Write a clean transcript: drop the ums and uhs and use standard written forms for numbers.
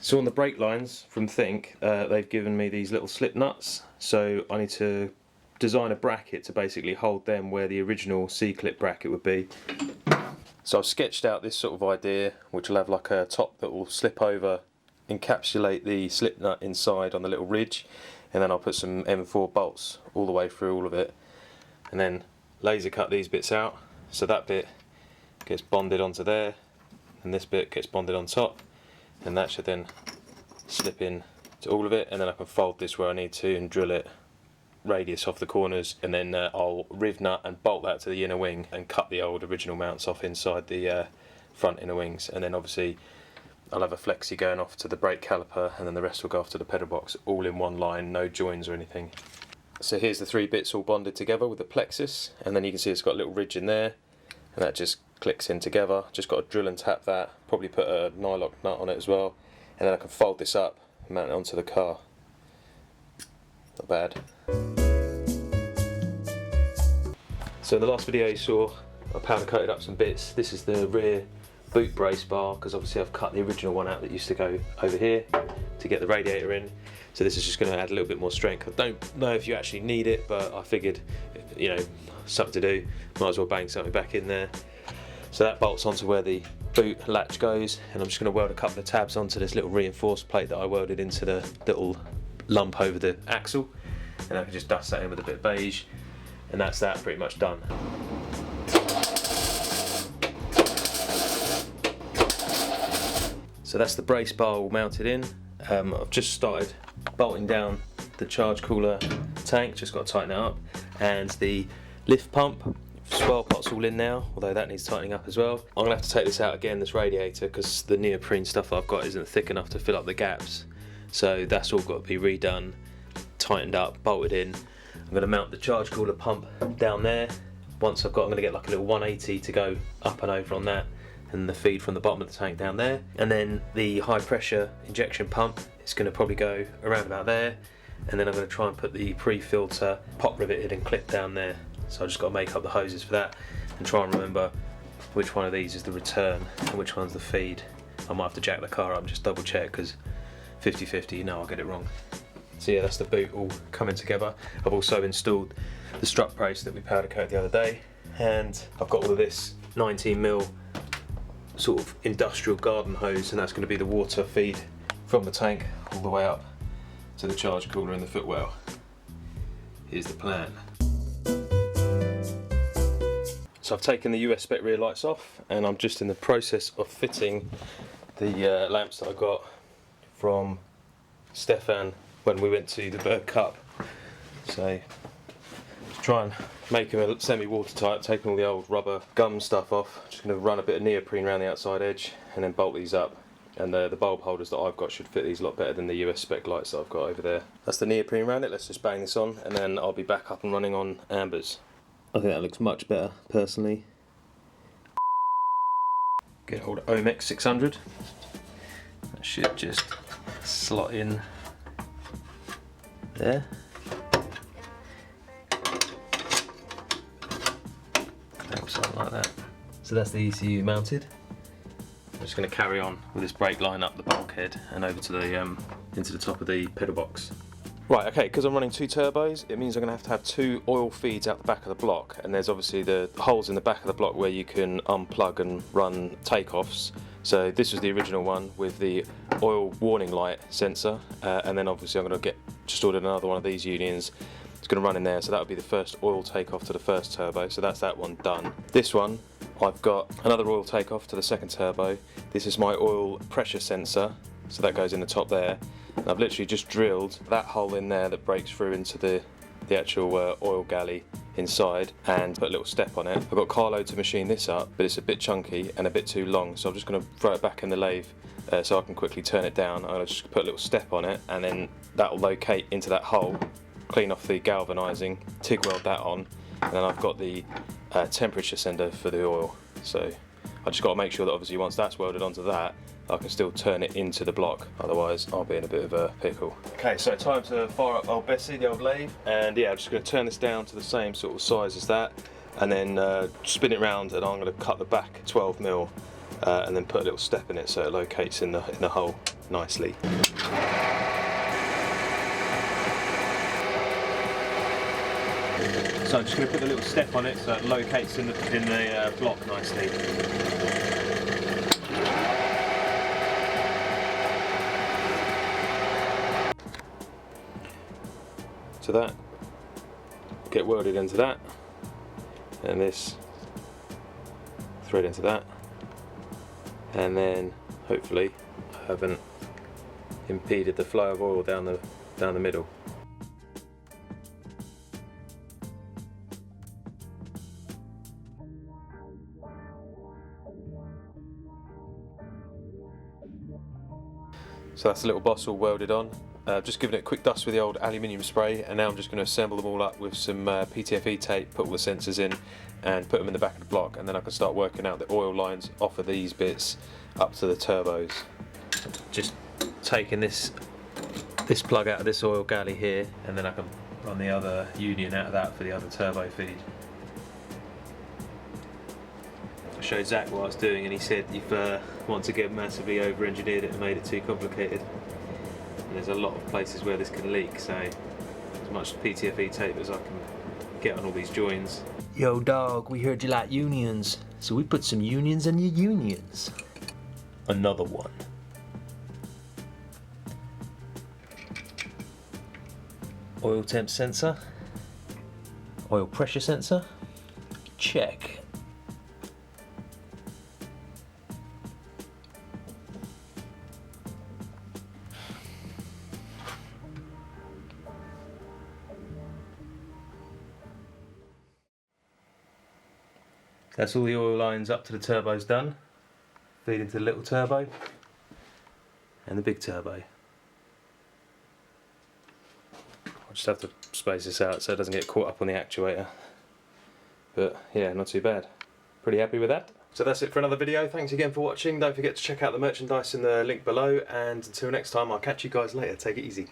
So on the brake lines from Think, they've given me these little slip nuts, so I need to design a bracket to basically hold them where the original C-clip bracket would be. So I've sketched out this sort of idea, which will have like a top that will slip over, encapsulate the slip nut inside on the little ridge, and then I'll put some M4 bolts all the way through all of it, and then laser cut these bits out, so that bit gets bonded onto there, and this bit gets bonded on top, and that should then slip in to all of it, and then I can fold this where I need to and drill it radius off the corners, and then I'll riv nut and bolt that to the inner wing and cut the old original mounts off inside the front inner wings, and then obviously I'll have a flexi going off to the brake caliper, and then the rest will go off to the pedal box, all in one line, no joins or anything. So here's the three bits all bonded together with the plexus, and then you can see it's got a little ridge in there, and that just clicks in together. Just got to drill and tap that, probably put a nylock nut on it as well, and then I can fold this up and mount it onto the car. Not bad. So in the last video you saw I powder coated up some bits. This is the rear boot brace bar, because obviously I've cut the original one out that used to go over here to get the radiator in. So this is just going to add a little bit more strength. I don't know if you actually need it, but I figured, you know, something to do, might as well bang something back in there. So that bolts onto where the boot latch goes, and I'm just going to weld a couple of tabs onto this little reinforced plate that I welded into the little lump over the axle, and I can just dust that in with a bit of beige, and that's that pretty much done. So that's the brace bar all mounted in. I've just started bolting down the charge cooler tank, just got to tighten it up, and the lift pump swell pot's all in now, although that needs tightening up as well. I'm going to have to take this out again, this radiator, because the neoprene stuff that I've got isn't thick enough to fill up the gaps. So that's all got to be redone, tightened up, bolted in. I'm going to mount the charge cooler pump down there. Once I'm going to get like a little 180 to go up and over on that, and the feed from the bottom of the tank down there. And then the high pressure injection pump is going to probably go around about there, and then I'm going to try and put the pre-filter pop riveted and clip down there. So I just got to make up the hoses for that and try and remember which one of these is the return and which one's the feed. I might have to jack the car up and just double check, because 50-50, you know I'll get it wrong. So yeah, that's the boot all coming together. I've also installed the strut brace that we powder coated the other day, and I've got all of this 19mm sort of industrial garden hose, and that's going to be the water feed from the tank all the way up to the charge cooler and the footwell. Here's the plan. So I've taken the US spec rear lights off, and I'm just in the process of fitting the lamps that I got from Stefan when we went to the Bird Cup. So to try and make them semi-watertight, taking all the old rubber gum stuff off, just going to run a bit of neoprene around the outside edge and then bolt these up. And the bulb holders that I've got should fit these a lot better than the US spec lights that I've got over there. That's the neoprene around it. Let's just bang this on, and then I'll be back up and running on ambers. I think that looks much better, personally. Get hold of Omex 600. That should just slot in there. Something like that. So that's the ECU mounted. I'm just going to carry on with this brake line up the bulkhead and over to the into the top of the pedal box. Right, okay, because I'm running two turbos, it means I'm going to have 2 oil feeds out the back of the block, and there's obviously the holes in the back of the block where you can unplug and run takeoffs. So this was the original one with the oil warning light sensor, and then obviously I'm going to just ordered another one of these unions. It's going to run in there, so that would be the first oil takeoff to the first turbo, so that's that one done. This one, I've got another oil takeoff to the second turbo. This is my oil pressure sensor, so that goes in the top there. And I've literally just drilled that hole in there that breaks through into the actual oil galley inside, and put a little step on it. I've got Carlo to machine this up, but it's a bit chunky and a bit too long, so I'm just going to throw it back in the lathe so I can quickly turn it down. I'll just put a little step on it, and then that will locate into that hole, clean off the galvanising, TIG weld that on, and then I've got the temperature sender for the oil. So I just got to make sure that obviously once that's welded onto that, I can still turn it into the block, otherwise I'll be in a bit of a pickle. Okay, so time to fire up old Bessie, the old lathe, and yeah, I'm just going to turn this down to the same sort of size as that, and then spin it round, and I'm going to cut the back 12mm and then put a little step in it so it locates in the hole nicely. So I'm just going to put a little step on it so it locates in the block nicely. So that get welded into that, and this thread into that, and then hopefully I haven't impeded the flow of oil down the middle. So that's the little boss all welded on. Just giving it a quick dust with the old aluminium spray, and now I'm just going to assemble them all up with some PTFE tape, put all the sensors in and put them in the back of the block, and then I can start working out the oil lines off of these bits up to the turbos. Just taking this plug out of this oil galley here, and then I can run the other union out of that for the other turbo feed. I showed Zach what I was doing, and he said if you want to get massively over-engineered it and made it too complicated, there's a lot of places where this can leak, so as much PTFE tape as I can get on all these joins. Yo dog, we heard you like unions, so we put some unions on your unions. Another one. Oil temp sensor. Oil pressure sensor. Check. That's all the oil lines up to the turbos done. Feed into the little turbo and the big turbo. I'll just have to space this out so it doesn't get caught up on the actuator. But yeah, not too bad. Pretty happy with that. So that's it for another video. Thanks again for watching. Don't forget to check out the merchandise in the link below, and until next time, I'll catch you guys later. Take it easy.